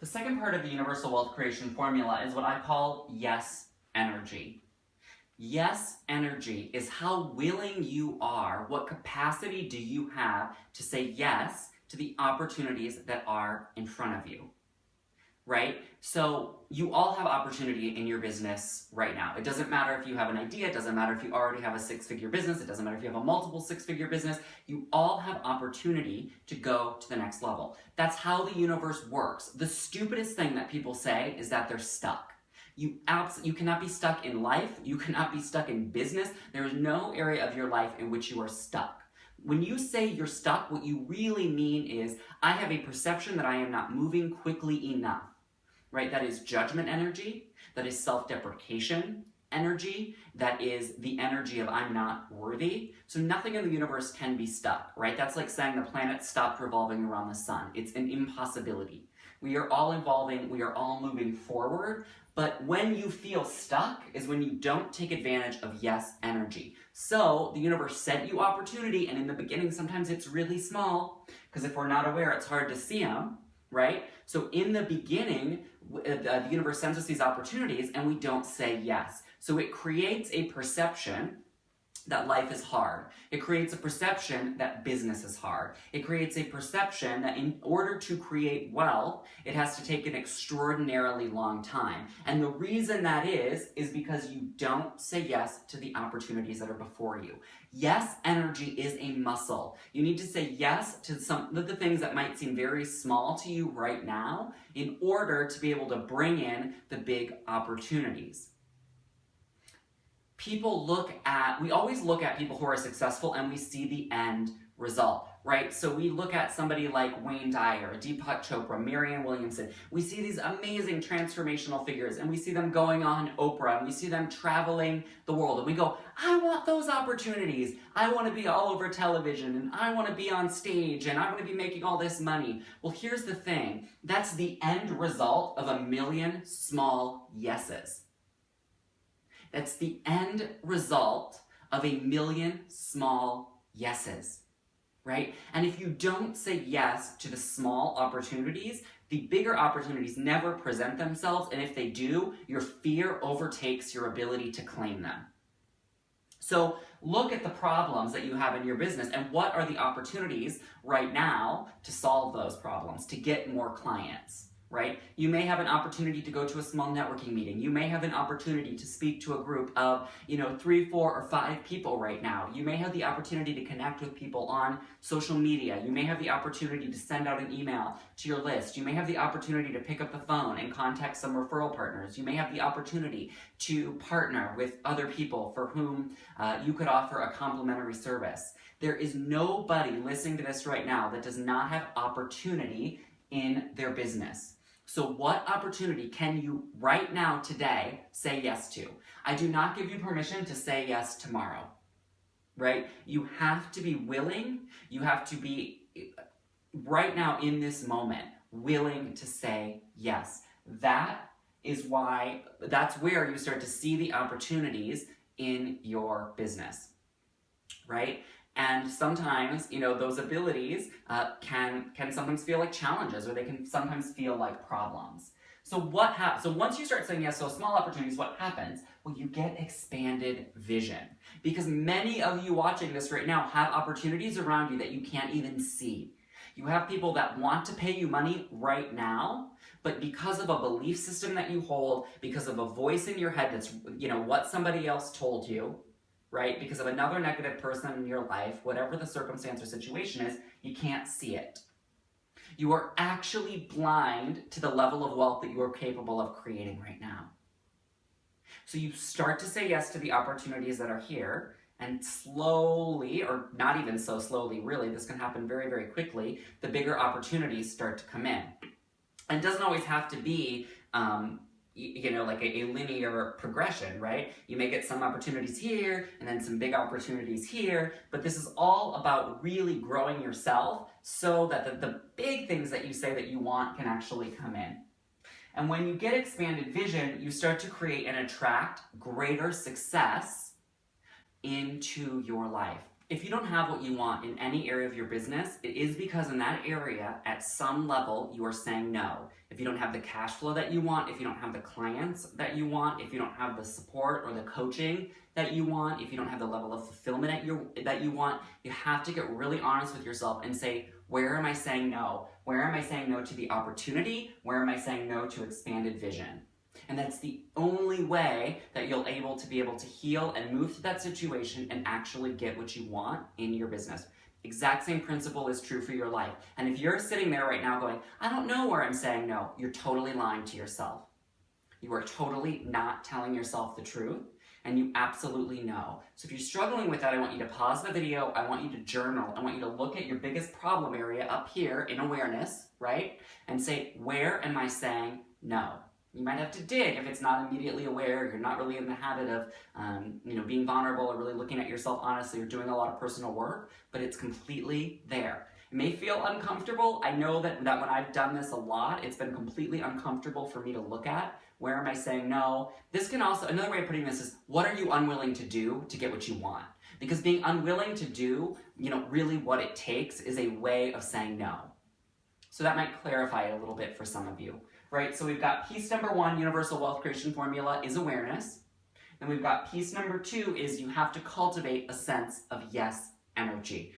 second part of the universal wealth creation formula is what I call yes energy. Yes energy is how willing you are, what capacity do you have to say yes to the opportunities that are in front of you, right? So you all have opportunity in your business right now. It doesn't matter if you have an idea, it doesn't matter if you already have a six-figure business, it doesn't matter if you have a multiple six-figure business, you all have opportunity to go to the next level. That's how the universe works. The stupidest thing that people say is that they're stuck. You cannot be stuck in life, you cannot be stuck in business. There is no area of your life in which you are stuck. When you say you're stuck, what you really mean is, I have a perception that I am not moving quickly enough, right? That is judgment energy, that is self-deprecation energy, that is the energy of I'm not worthy. So nothing in the universe can be stuck, right? That's like saying the planet stopped revolving around the sun. It's an impossibility. We are all evolving, we are all moving forward, but when you feel stuck is when you don't take advantage of yes energy. So the universe sent you opportunity, and in the beginning sometimes it's really small, because if we're not aware it's hard to see them, right? So in the beginning, the universe sends us these opportunities and we don't say yes. So it creates a perception that life is hard. It creates a perception that business is hard. It creates a perception that in order to create wealth, it has to take an extraordinarily long time. And the reason that is because you don't say yes to the opportunities that are before you. Yes energy is a muscle. You need to say yes to some of the things that might seem very small to you right now in order to be able to bring in the big opportunities. We always look at people who are successful and we see the end result, right? So we look at somebody like Wayne Dyer, Deepak Chopra, Marianne Williamson. We see these amazing transformational figures and we see them going on Oprah and we see them traveling the world and we go, I want those opportunities. I want to be all over television and I want to be on stage and I want to be making all this money. Well, here's the thing. That's the end result of a million small yeses. That's the end result of a million small yeses, right? And if you don't say yes to the small opportunities, the bigger opportunities never present themselves, and if they do, your fear overtakes your ability to claim them. So look at the problems that you have in your business and what are the opportunities right now to solve those problems, to get more clients. Right? You may have an opportunity to go to a small networking meeting. You may have an opportunity to speak to a group of, 3, 4, or 5 people right now. You may have the opportunity to connect with people on social media. You may have the opportunity to send out an email to your list. You may have the opportunity to pick up the phone and contact some referral partners. You may have the opportunity to partner with other people for whom you could offer a complimentary service. There is nobody listening to this right now that does not have opportunity in their business. So what opportunity can you right now, today, say yes to? I do not give you permission to say yes tomorrow, right? You have to be willing, you have to be, right now in this moment, willing to say yes. That's where you start to see the opportunities in your business, right? And sometimes, those abilities can sometimes feel like challenges, or they can sometimes feel like problems. So once you start saying yes to small opportunities, what happens? Well, you get expanded vision. Because many of you watching this right now have opportunities around you that you can't even see. You have people that want to pay you money right now, but because of a belief system that you hold, because of a voice in your head that's, what somebody else told you, right? Because of another negative person in your life, whatever the circumstance or situation is, you can't see it. You are actually blind to the level of wealth that you are capable of creating right now. So you start to say yes to the opportunities that are here, and slowly, or not even so slowly, really, this can happen very, very quickly, the bigger opportunities start to come in. And it doesn't always have to be like a linear progression, right? You may get some opportunities here and then some big opportunities here, but this is all about really growing yourself so that the big things that you say that you want can actually come in. And when you get expanded vision, you start to create and attract greater success into your life. If you don't have what you want in any area of your business, it is because in that area, at some level, you are saying no. If you don't have the cash flow that you want, if you don't have the clients that you want, if you don't have the support or the coaching that you want, if you don't have the level of fulfillment that you want, you have to get really honest with yourself and say, where am I saying no? Where am I saying no to the opportunity? Where am I saying no to expanded vision? And that's the only way that you'll be able to heal and move through that situation and actually get what you want in your business. Exact same principle is true for your life. And if you're sitting there right now going, I don't know where I'm saying no, you're totally lying to yourself. You are totally not telling yourself the truth, and you absolutely know. So if you're struggling with that, I want you to pause the video, I want you to journal, I want you to look at your biggest problem area up here in awareness, right? And say, where am I saying no? You might have to dig if it's not immediately aware, you're not really in the habit of being vulnerable or really looking at yourself honestly or doing a lot of personal work, but it's completely there. It may feel uncomfortable. I know that when I've done this a lot, it's been completely uncomfortable for me to look at. Where am I saying no? This can also, another way of putting this is, what are you unwilling to do to get what you want? Because being unwilling to do, really what it takes is a way of saying no. So that might clarify it a little bit for some of you. Right, so we've got piece number 1, universal wealth creation formula, is awareness. Then we've got piece number 2 is you have to cultivate a sense of yes energy.